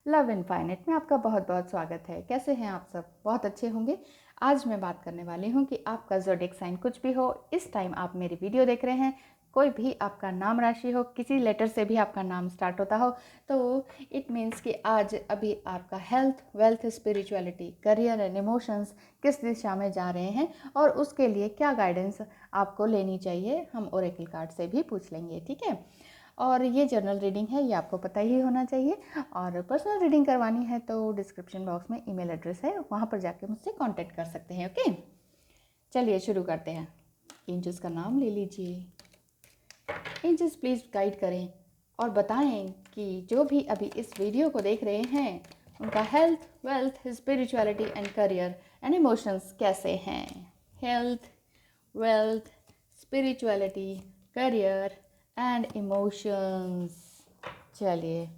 Love infinite में आपका बहुत बहुत स्वागत है। कैसे हैं आप सब? बहुत अच्छे होंगे। आज मैं बात करने वाली हूँ कि आपका ज़ोडिएक साइन कुछ भी हो, इस टाइम आप मेरी वीडियो देख रहे हैं, कोई भी आपका नाम राशि हो, किसी लेटर से भी आपका नाम स्टार्ट होता हो, तो इट मीन्स कि आज अभी आपका health, wealth, spirituality, career and emotions किस दिशा में जा रहे हैं और उसके लिए क्या गाइडेंस आपको लेनी चाहिए, हम ओरेकल कार्ड से भी पूछ लेंगे। ठीक है। और ये जनरल रीडिंग है, ये आपको पता ही होना चाहिए। और पर्सनल रीडिंग करवानी है तो डिस्क्रिप्शन बॉक्स में ईमेल एड्रेस है, वहाँ पर जाके मुझसे कांटेक्ट कर सकते हैं। ओके, चलिए शुरू करते हैं। एंजल्स का नाम ले लीजिए। एंजल्स प्लीज़ गाइड करें और बताएं कि जो भी अभी इस वीडियो को देख रहे हैं उनका health, wealth, spirituality and career and emotions कैसे हैं। Health, wealth, spirituality, career and emotions. चलिए,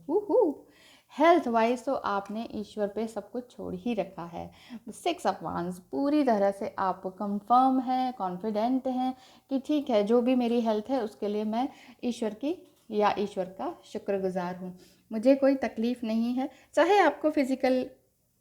हेल्थ वाइज तो आपने ईश्वर पे सब कुछ छोड़ ही रखा है। 6 ऑफ वांड्स पूरी तरह से आप कंफर्म हैं, कॉन्फिडेंट हैं कि ठीक है, जो भी मेरी हेल्थ है उसके लिए मैं ईश्वर की या ईश्वर का शुक्रगुजार हूँ। मुझे कोई तकलीफ़ नहीं है, चाहे आपको फिज़िकल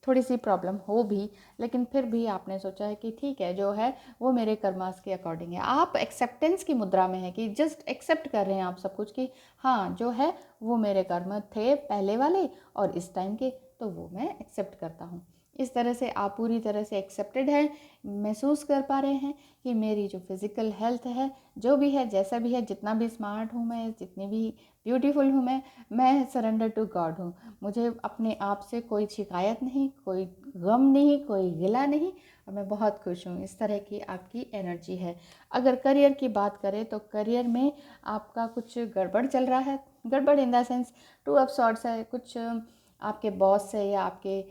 थोड़ी सी प्रॉब्लम हो भी, लेकिन फिर भी आपने सोचा है कि ठीक है, जो है वो मेरे कर्मास के अकॉर्डिंग है। आप एक्सेप्टेंस की मुद्रा में है कि जस्ट एक्सेप्ट कर रहे हैं आप सब कुछ कि हाँ, जो है वो मेरे कर्म थे पहले वाले और इस टाइम के, तो वो मैं एक्सेप्ट करता हूँ। इस तरह से आप पूरी तरह से एक्सेप्टेड हैं, महसूस कर पा रहे हैं कि मेरी जो फिज़िकल हेल्थ है, जो भी है, जैसा भी है, जितना भी स्मार्ट हूँ मैं, जितनी भी ब्यूटीफुल हूँ मैं सरेंडर टू गॉड हूँ। मुझे अपने आप से कोई शिकायत नहीं, कोई गम नहीं, कोई गिला नहीं, और मैं बहुत खुश हूँ। इस तरह की आपकी एनर्जी है। अगर करियर की बात करें तो करियर में आपका कुछ गड़बड़ चल रहा है। गड़बड़ in the sense 2 of sorts है। कुछ आपके बॉस से या आपके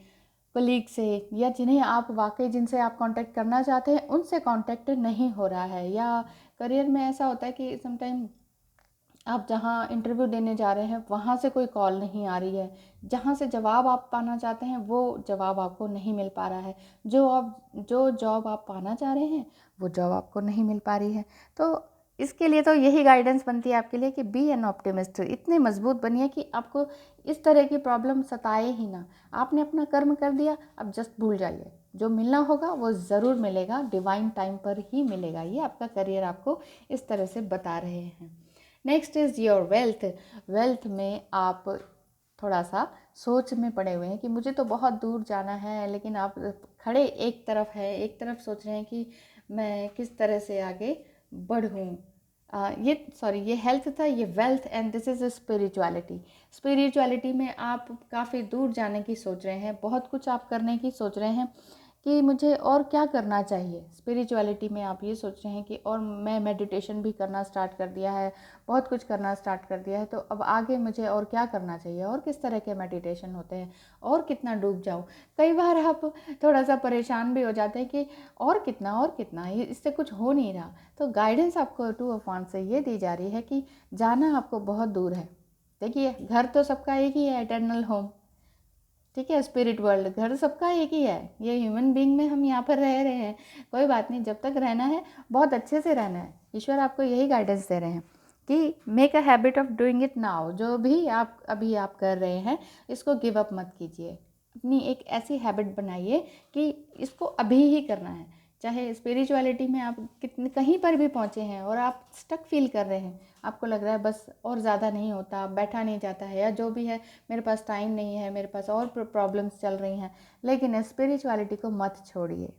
कलीग से या जिन्हें आप वाकई जिनसे आप कांटेक्ट करना चाहते हैं उनसे कांटेक्ट नहीं हो रहा है। या करियर में ऐसा होता है कि समटाइम आप जहाँ इंटरव्यू देने जा रहे हैं वहाँ से कोई कॉल नहीं आ रही है, जहाँ से जवाब आप पाना चाहते हैं वो जवाब आपको नहीं मिल पा रहा है, जो जॉब आप पाना चाह रहे हैं वो जॉब आपको नहीं मिल पा रही है। तो इसके लिए तो यही गाइडेंस बनती है आपके लिए कि बी एन ऑप्टिमिस्ट। इतने मजबूत बनिए कि आपको इस तरह की प्रॉब्लम सताए ही ना। आपने अपना कर्म कर दिया, अब जस्ट भूल जाइए। जो मिलना होगा वो ज़रूर मिलेगा, डिवाइन टाइम पर ही मिलेगा। ये आपका करियर आपको इस तरह से बता रहे हैं। Next is your wealth. Wealth में आप थोड़ा सा सोच में पड़े हुए हैं कि मुझे तो बहुत दूर जाना है, लेकिन आप खड़े एक तरफ है, एक तरफ सोच रहे हैं कि मैं किस तरह से आगे बढ़ूँ। ये हेल्थ था, ये wealth, and this is spirituality. Spirituality में आप काफ़ी दूर जाने की सोच रहे हैं, बहुत कुछ आप करने की सोच रहे हैं कि मुझे और क्या करना चाहिए। स्पिरिचुअलिटी में आप ये सोच रहे हैं कि और मैं मेडिटेशन भी करना स्टार्ट कर दिया है, बहुत कुछ करना स्टार्ट कर दिया है, तो अब आगे मुझे और क्या करना चाहिए, और किस तरह के मेडिटेशन होते हैं, और कितना डूब जाऊँ। कई बार आप थोड़ा सा परेशान भी हो जाते हैं कि और कितना ये इससे कुछ हो नहीं रहा। तो गाइडेंस आपको 2 ऑफ वांड्स से ये दी जा रही है कि जाना आपको बहुत दूर है। देखिए, घर तो सबका एक ही है, एटर्नल होम। ठीक है, स्पिरिट वर्ल्ड, घर सबका एक ही है। ये ह्यूमन बीइंग में हम यहाँ पर रह रहे हैं, कोई बात नहीं, जब तक रहना है बहुत अच्छे से रहना है। ईश्वर आपको यही गाइडेंस दे रहे हैं कि make a habit of doing it now. जो भी आप अभी आप कर रहे हैं इसको गिव अप मत कीजिए। अपनी एक ऐसी हैबिट बनाइए कि इसको अभी ही करना है। चाहे स्पिरिचुअलिटी में आप कितने कहीं पर भी पहुँचे हैं और आप स्टक फील कर रहे हैं, आपको लग रहा है बस और ज़्यादा नहीं होता, बैठा नहीं जाता है, या जो भी है, मेरे पास टाइम नहीं है, मेरे पास और प्रॉब्लम्स चल रही हैं, लेकिन स्पिरिचुअलिटी को मत छोड़िए।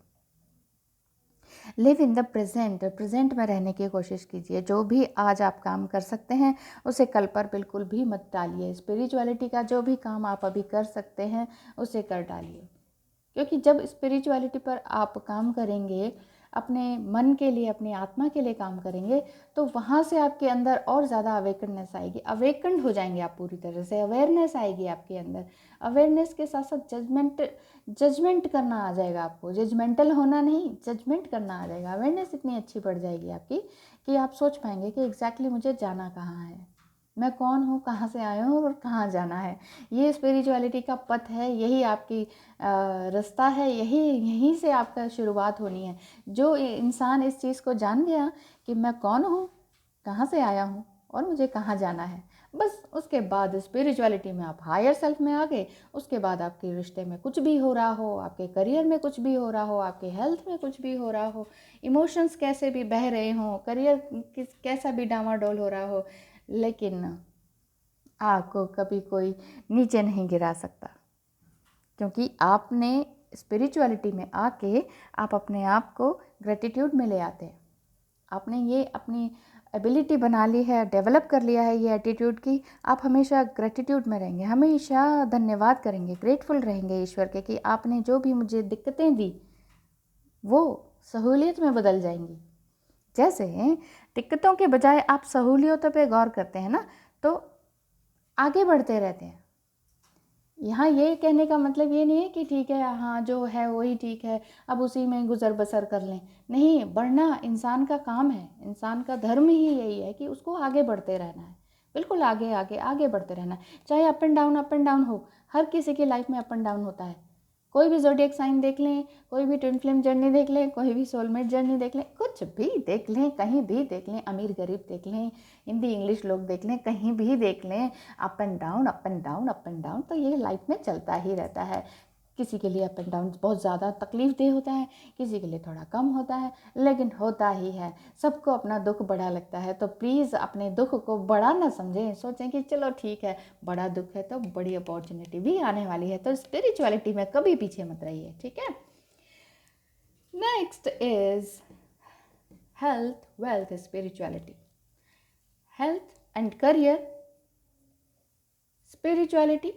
Live in the present. Present में रहने की कोशिश कीजिए। जो भी आज आप काम कर सकते हैं उसे कल पर बिल्कुल भी मत डालिए। स्पिरिचुअलिटी का जो भी काम आप अभी कर सकते हैं उसे कर डालिए, क्योंकि जब स्पिरिचुअलिटी पर आप काम करेंगे, अपने मन के लिए, अपनी आत्मा के लिए काम करेंगे, तो वहाँ से आपके अंदर और ज़्यादा अवेकननेस आएगी। अवेकन्ड हो जाएंगे आप पूरी तरह से, अवेयरनेस आएगी आपके अंदर। अवेयरनेस के साथ साथ जजमेंट करना आ जाएगा आपको। जजमेंटल होना नहीं, जजमेंट करना आ जाएगा। अवेयरनेस इतनी अच्छी बढ़ जाएगी आपकी कि आप सोच पाएंगे कि एग्जैक्टली मुझे जाना कहाँ है, मैं कौन हूँ, कहाँ से आया हूँ और कहाँ जाना है। ये स्पिरिचुअलिटी का पथ है, यही आपकी रास्ता है, यहीं से आपका शुरुआत होनी है। जो इंसान इस चीज़ को जान गया कि मैं कौन हूँ, कहाँ से आया हूँ और मुझे कहाँ जाना है, बस उसके बाद स्पिरिचुअलिटी में आप हायर सेल्फ में आ गए। उसके बाद आपके रिश्ते में कुछ भी हो रहा हो, आपके करियर में कुछ भी हो रहा हो, आपके हेल्थ में कुछ भी हो रहा हो, इमोशंस कैसे भी बह रहे हों, करियर कैसा भी डामाडोल हो रहा हो, लेकिन आपको कभी कोई नीचे नहीं गिरा सकता, क्योंकि आपने स्पिरिचुअलिटी में आके आप अपने आप को ग्रेटिट्यूड में ले आते हैं। आपने ये अपनी एबिलिटी बना ली है, डेवलप कर लिया है ये एटीट्यूड की आप हमेशा ग्रेटिट्यूड में रहेंगे, हमेशा धन्यवाद करेंगे, ग्रेटफुल रहेंगे ईश्वर के कि आपने जो भी मुझे दिक्कतें दी वो सहूलियत में बदल जाएंगी। जैसे दिक्कतों के बजाय आप सहूलियतों पे गौर करते हैं ना, तो आगे बढ़ते रहते हैं। यहाँ ये कहने का मतलब ये नहीं है कि ठीक है हाँ जो है वही ठीक है, अब उसी में गुजर बसर कर लें। नहीं, बढ़ना इंसान का काम है, इंसान का धर्म ही यही है कि उसको आगे बढ़ते रहना है, बिल्कुल आगे आगे आगे बढ़ते रहना है। चाहे अप एंड डाउन हो, हर किसी की लाइफ में अप एंड डाउन होता है। कोई भी ज़ोडिएक साइन देख लें, कोई भी ट्विन फ्लेम जर्नी देख लें, कोई भी सोलमेट जर्नी देख लें, कुछ भी देख लें, कहीं भी देख लें, अमीर गरीब देख लें, हिंदी इंग्लिश लोग देख लें, कहीं भी देख लें, up and down up and down up and down तो ये लाइफ में चलता ही रहता है। किसी के लिए अप एंड डाउन बहुत ज़्यादा तकलीफ देह होता है, किसी के लिए थोड़ा कम होता है, लेकिन होता ही है। सबको अपना दुख बड़ा लगता है, तो प्लीज़ अपने दुख को बड़ा ना समझें, सोचें कि चलो ठीक है बड़ा दुख है तो बड़ी अपॉर्चुनिटी भी आने वाली है। तो स्पिरिचुअलिटी में कभी पीछे मत रहिए, ठीक है। Next is health, wealth, spirituality. Health and career, spirituality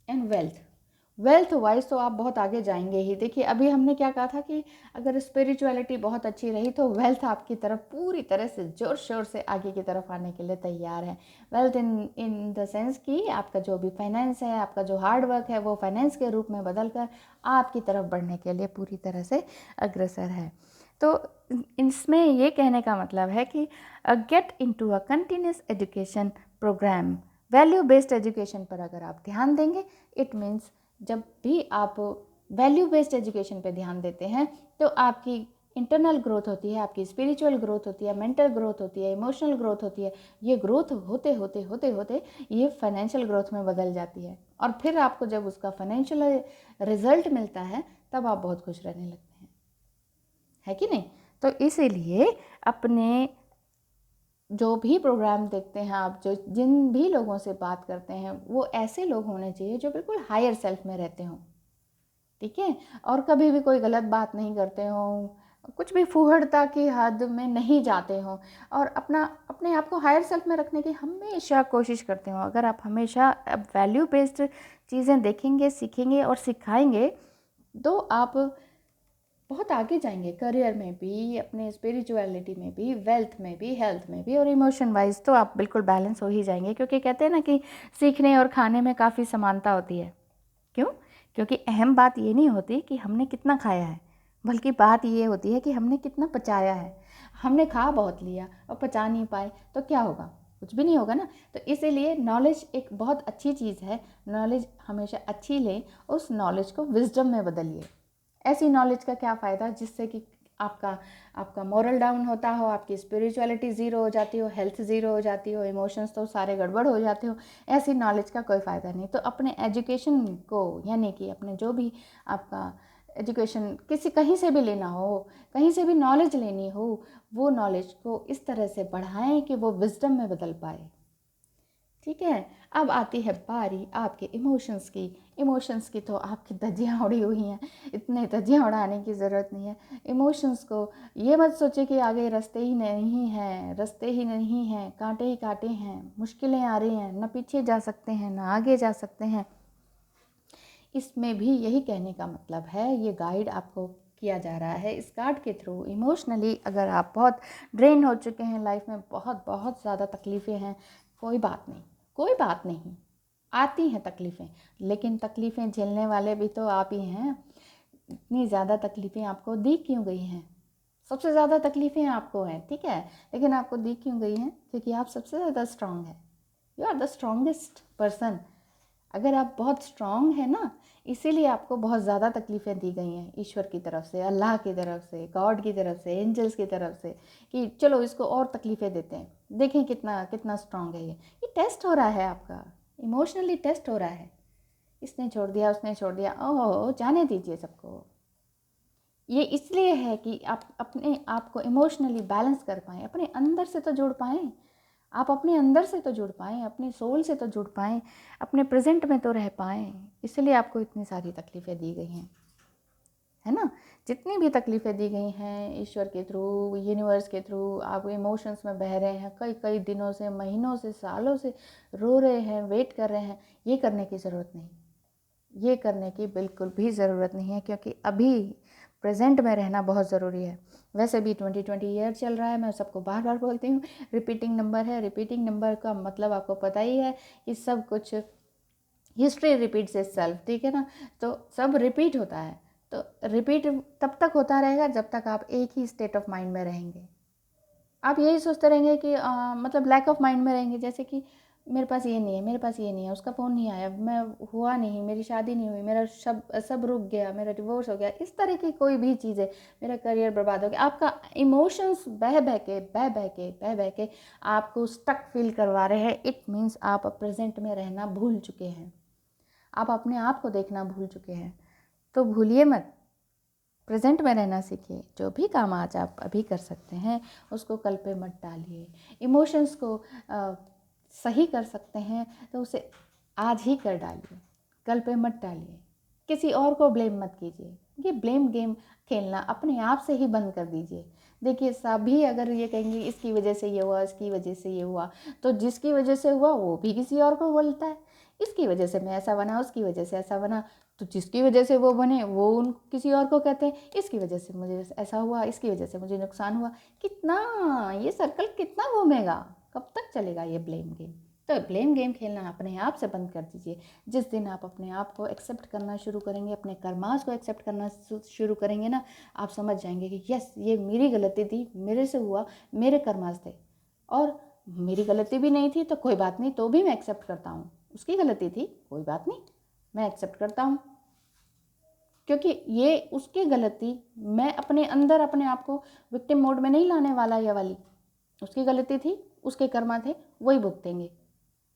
and wealth. Wealth wise तो आप बहुत आगे जाएंगे ही। देखिए अभी हमने क्या कहा था कि अगर स्पिरिचुअलिटी बहुत अच्छी रही तो वेल्थ आपकी तरफ पूरी तरह से जोर शोर से आगे की तरफ आने के लिए तैयार है। वेल्थ इन द सेंस कि आपका जो भी फाइनेंस है, आपका जो हार्ड वर्क है, वो फाइनेंस के रूप में बदल कर आपकी तरफ बढ़ने के लिए पूरी तरह से अग्रसर है। तो इसमें ये कहने का मतलब है कि get into a continuous education program. Value based education पर अगर आप ध्यान देंगे, इट मीन्स जब भी आप वैल्यू बेस्ड एजुकेशन पे ध्यान देते हैं तो आपकी इंटरनल ग्रोथ होती है, आपकी स्पिरिचुअल ग्रोथ होती है, मेंटल ग्रोथ होती है, इमोशनल ग्रोथ होती है। ये ग्रोथ होते होते होते होते ये फाइनेंशियल ग्रोथ में बदल जाती है, और फिर आपको जब उसका फाइनेंशियल रिजल्ट मिलता है तब आप बहुत खुश रहने लगते हैं, है कि नहीं। तो इसीलिए अपने जो भी प्रोग्राम देखते हैं आप, जो जिन भी लोगों से बात करते हैं, वो ऐसे लोग होने चाहिए जो बिल्कुल हायर सेल्फ में रहते हों, ठीक है, और कभी भी कोई गलत बात नहीं करते हों, कुछ भी फूहड़ता की हद में नहीं जाते हों, और अपने आप को हायर सेल्फ में रखने की हमेशा कोशिश करते हों। अगर आप हमेशा वैल्यू बेस्ड चीज़ें देखेंगे, सीखेंगे और सिखाएंगे तो आप बहुत आगे जाएंगे, करियर में भी, अपने स्पिरिचुअलिटी में भी, वेल्थ में भी, हेल्थ में भी, और इमोशन वाइज तो आप बिल्कुल बैलेंस हो ही जाएंगे। क्योंकि कहते हैं ना कि सीखने और खाने में काफ़ी समानता होती है। क्यों? क्योंकि अहम बात ये नहीं होती कि हमने कितना खाया है, बल्कि बात ये होती है कि हमने कितना पचाया है। हमने खा बहुत लिया और पचा नहीं पाए तो क्या होगा? कुछ भी नहीं होगा ना। तो इसीलिए नॉलेज एक बहुत अच्छी चीज़ है, नॉलेज हमेशा अच्छी लें, उस नॉलेज को विजडम में बदलिए। ऐसी नॉलेज का क्या फ़ायदा जिससे कि आपका मोरल डाउन होता हो, आपकी स्पिरिचुअलिटी ज़ीरो हो जाती हो, हेल्थ ज़ीरो हो जाती हो, इमोशंस तो सारे गड़बड़ हो जाते हो। ऐसी नॉलेज का कोई फ़ायदा नहीं। तो अपने एजुकेशन को, यानी कि अपने जो भी आपका एजुकेशन कहीं से भी लेना हो, कहीं से भी नॉलेज लेनी हो, वो नॉलेज को इस तरह से बढ़ाएं कि वो विजडम में बदल पाए, ठीक है। अब आती है बारी आपके इमोशंस की। इमोशंस की तो आपकी धज्जियाँ उड़ी हुई हैं, इतने धज्जियाँ उड़ाने की ज़रूरत नहीं है। इमोशंस को ये मत सोचे कि आगे रास्ते ही नहीं हैं, रास्ते ही नहीं हैं, कांटे ही कांटे हैं, मुश्किलें आ रही हैं, ना पीछे जा सकते हैं ना आगे जा सकते हैं। इसमें भी यही कहने का मतलब है, ये गाइड आपको किया जा रहा है इस कार्ड के थ्रू। इमोशनली अगर आप बहुत ड्रेन हो चुके हैं, लाइफ में बहुत बहुत ज़्यादा तकलीफ़ें हैं, कोई बात नहीं, कोई बात नहीं, आती हैं तकलीफ़ें, लेकिन तकलीफ़ें झेलने वाले भी तो आप ही हैं। इतनी ज़्यादा तकलीफ़ें आपको दी क्यों गई हैं? सबसे ज़्यादा तकलीफ़ें आपको हैं, ठीक है, लेकिन आपको दी क्यों गई हैं? क्योंकि आप सबसे ज़्यादा स्ट्रांग हैं। You are the strongest person. अगर आप बहुत स्ट्रांग हैं ना, इसीलिए आपको बहुत ज़्यादा तकलीफ़ें दी गई हैं ईश्वर की तरफ से, अल्लाह की तरफ से, गॉड की तरफ से, एंजल्स की तरफ से, कि चलो इसको और तकलीफ़ें देते हैं, देखें कितना कितना स्ट्रांग है ये टेस्ट हो रहा है आपका, इमोशनली टेस्ट हो रहा है। इसने छोड़ दिया, उसने छोड़ दिया, ओह जाने दीजिए सबको। ये इसलिए है कि आप अपने आप को इमोशनली बैलेंस कर पाएँ, अपने अंदर से तो जुड़ पाएँ, आप अपने अंदर से तो जुड़ पाएँ, अपनी सोल से तो जुड़ पाएँ, अपने प्रेजेंट में तो रह पाएँ। इसलिए आपको इतनी सारी तकलीफ़ें दी गई हैं, है ना। जितनी भी तकलीफ़ें दी गई हैं ईश्वर के थ्रू, यूनिवर्स के थ्रू, आप इमोशंस में बह रहे हैं, कई कई दिनों से, महीनों से, सालों से रो रहे हैं, वेट कर रहे हैं, ये करने की ज़रूरत नहीं, ये करने की बिल्कुल भी ज़रूरत नहीं है, क्योंकि अभी प्रेजेंट में रहना बहुत ज़रूरी है। वैसे भी 2020 ईयर चल रहा है, मैं सबको बार बार बोलती हूँ, रिपीटिंग नंबर है। रिपीटिंग नंबर का मतलब आपको पता ही है कि सब कुछ हिस्ट्री रिपीट्स इटसेल्फ, ठीक है ना। तो सब रिपीट होता है, तो रिपीट तब तक होता रहेगा जब तक आप एक ही स्टेट ऑफ माइंड में रहेंगे। आप यही सोचते रहेंगे कि मतलब लैक ऑफ माइंड में रहेंगे, जैसे कि मेरे पास ये नहीं है, मेरे पास ये नहीं है, उसका फ़ोन नहीं आया, मैं हुआ नहीं, मेरी शादी नहीं हुई, मेरा सब रुक गया, मेरा डिवोर्स हो गया, इस तरह की कोई भी चीज़ है, मेरा करियर बर्बाद हो गया। आपका इमोशंस बह बह के बह बह के बह बह के आपको स्टक फील करवा रहे हैं। इट मीन्स आप प्रेजेंट में रहना भूल चुके हैं, आप अपने आप को देखना भूल चुके हैं। तो भूलिए मत, प्रेजेंट में रहना सीखिए। जो भी काम आज आप अभी कर सकते हैं उसको कल पे मत डालिए। इमोशंस को सही कर सकते हैं तो उसे आज ही कर डालिए, कल पे मत डालिए। किसी और को ब्लेम मत कीजिए, ये ब्लेम गेम खेलना अपने आप से ही बंद कर दीजिए। देखिए सभी अगर ये कहेंगे इसकी वजह से ये हुआ, इसकी वजह से ये हुआ, तो जिसकी वजह से हुआ वो भी किसी और को बोलता है, इसकी वजह से मैं ऐसा बना, उसकी वजह से ऐसा बना, तो जिसकी वजह से वो बने वो उन किसी और को कहते हैं इसकी वजह से मुझे ऐसा हुआ, इसकी वजह से मुझे नुकसान हुआ। कितना ये सर्कल कितना घूमेगा, कब तक चलेगा ये ब्लेम गेम। तो ब्लेम गेम खेलना अपने आप से बंद कर दीजिए। जिस दिन आप अपने आप को एक्सेप्ट करना शुरू करेंगे, अपने कर्मास को एक्सेप्ट करना शुरू करेंगे ना, आप समझ जाएंगे कि यस ये मेरी गलती थी, मेरे से हुआ, मेरे कर्मास थे, और मेरी गलती भी नहीं थी तो कोई बात नहीं, तो भी मैं एक्सेप्ट करता हूँ। उसकी गलती थी, कोई बात नहीं, मैं एक्सेप्ट करता हूँ, क्योंकि ये उसकी गलती, मैं अपने अंदर अपने आप को विक्टिम मोड में नहीं लाने वाला ये वाली। उसकी गलती थी, उसके कर्मा थे, वही भुगतेंगे।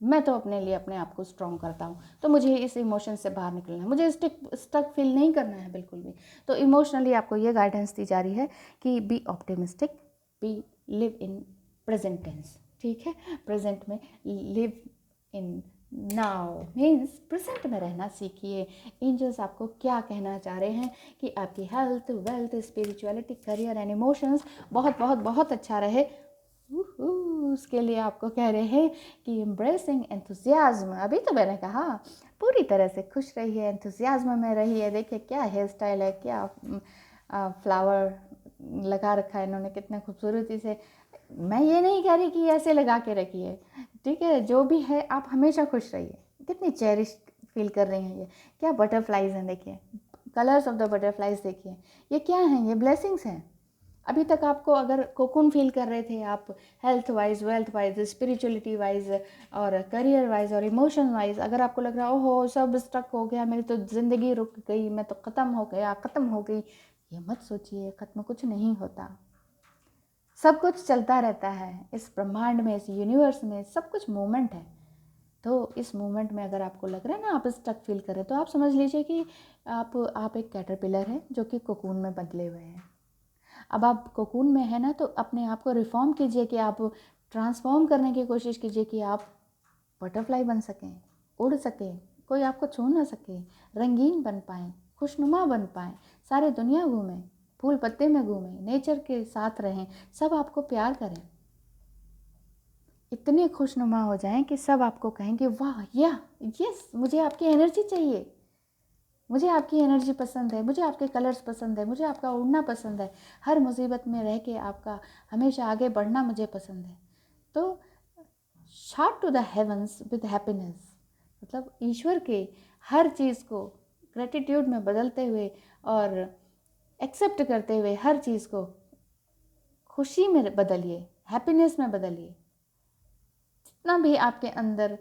मैं तो अपने लिए अपने आप को स्ट्रॉन्ग करता हूँ। तो मुझे इस इमोशन से बाहर निकलना है, मुझे स्टक फील नहीं करना है बिल्कुल भी। तो इमोशनली आपको ये गाइडेंस दी जा रही है कि be optimistic, be live in present tense, ठीक है। प्रेजेंट में live in now means present में रहना सीखिए। एंजल्स आपको क्या कहना चाह रहे हैं कि आपकी health, wealth, spirituality, career and emotions बहुत बहुत बहुत अच्छा रहे। उसके लिए आपको कह रहे हैं कि एम्ब्रेसिंग एंथुजियाज्म। अभी तो मैंने कहा पूरी तरह से खुश रहिए, एंथुजियाज्म में रहिए। देखिए क्या हेयर स्टाइल है, क्या फ्लावर लगा रखा है इन्होंने, कितने खूबसूरती से। मैं ये नहीं कह रही कि ऐसे लगा के रखिए, ठीक है, जो भी है आप हमेशा खुश रहिए। कितनी चेरिश फील कर रही हैं ये, क्या बटरफ्लाइज हैं, देखिए कलर्स ऑफ द बटरफ्लाइज, देखिए ये क्या हैं, ये ब्लेसिंग्स हैं। अभी तक आपको अगर कोकून फील कर रहे थे आप, health wise, wealth wise, spirituality wise और करियर वाइज और इमोशन वाइज, अगर आपको लग रहा ओहो सब स्टक हो गया, मेरी तो ज़िंदगी रुक गई, मैं तो ख़त्म हो गया, ख़त्म हो गई, ये मत सोचिए, ख़त्म कुछ नहीं होता। सब कुछ चलता रहता है इस ब्रह्मांड में, इस यूनिवर्स में, सब कुछ मोमेंट है। तो इस मोमेंट में अगर आपको लग रहा है ना आप स्टक फील करें, तो आप समझ लीजिए कि आप एक कैटरपिलर हैं जो कि कोकून में बदले हुए हैं। अब आप कोकून में है ना, तो अपने आप को रिफॉर्म कीजिए, कि आप ट्रांसफॉर्म करने की कोशिश कीजिए कि आप बटरफ्लाई बन सकें, उड़ सकें, कोई आपको छू ना सके, रंगीन बन पाएँ, खुशनुमा बन पाएँ, सारे दुनिया घूमें, फूल पत्ते में घूमें, नेचर के साथ रहें, सब आपको प्यार करें, इतने खुशनुमा हो जाएं कि सब आपको कहें कि वाह यस मुझे आपकी एनर्जी चाहिए, मुझे आपकी एनर्जी पसंद है, मुझे आपके कलर्स पसंद है, मुझे आपका उड़ना पसंद है, हर मुसीबत में रह के आपका हमेशा आगे बढ़ना मुझे पसंद है। तो shout to the heavens with happiness, मतलब ईश्वर के हर चीज़ को ग्रेटिट्यूड में बदलते हुए और एक्सेप्ट करते हुए हर चीज़ को खुशी में बदलिए, हैप्पीनेस में बदलिए। जितना भी आपके अंदर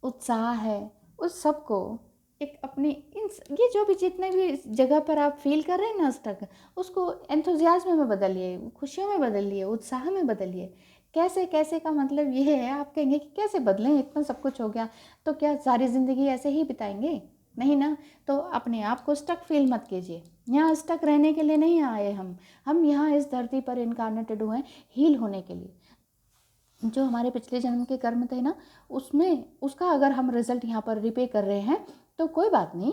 उत्साह है उस सब को एक अपनी इन ये जो भी जितने भी जगह पर आप फील कर रहे हैं ना स्टक, उसको एंथुजियाज्म में बदलिए, खुशियों में बदलिए, उत्साह में बदलिए। कैसे कैसे का मतलब ये है, आप कहेंगे कि कैसे बदलें, इतना सब कुछ हो गया तो क्या सारी ज़िंदगी ऐसे ही बिताएंगे? नहीं ना। तो अपने आप को स्टक फील मत कीजिए। यहाँ स्टक रहने के लिए नहीं आए हम यहाँ इस धरती पर इनकारनेटेड हुए हैं हील होने के लिए। जो हमारे पिछले जन्म के कर्म थे ना, उसमें उसका अगर हम रिजल्ट यहाँ पर रिपे कर रहे हैं तो कोई बात नहीं,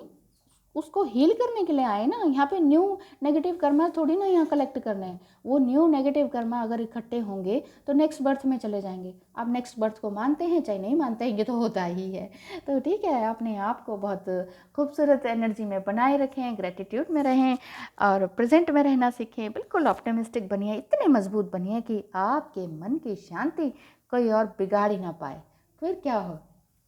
उसको हील करने के लिए आए ना। यहाँ पे न्यू नेगेटिव कर्मा थोड़ी ना यहाँ कलेक्ट करने हैं। वो न्यू नेगेटिव कर्मा अगर इकट्ठे होंगे तो नेक्स्ट बर्थ में चले जाएंगे। आप नेक्स्ट बर्थ को मानते हैं चाहे नहीं मानते हैं, ये तो होता ही है। तो ठीक है, अपने आप को बहुत खूबसूरत एनर्जी में बनाए रखें, ग्रेटिट्यूड में रहें और प्रेजेंट में रहना सीखें। बिल्कुल ऑप्टिमिस्टिक बनिए, इतने मजबूत बनिए कि आपके मन की शांति कोई और बिगाड़ ही ना पाए। फिर क्या हो,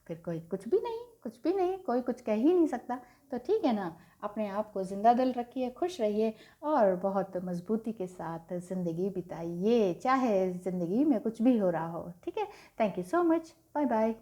फिर कोई कुछ भी नहीं, कुछ भी नहीं, कोई कुछ कह ही नहीं सकता। तो ठीक है ना, अपने आप को जिंदा दिल रखिए, खुश रहिए और बहुत मजबूती के साथ ज़िंदगी बिताइए, चाहे ज़िंदगी में कुछ भी हो रहा हो। ठीक है, thank you so much, bye bye.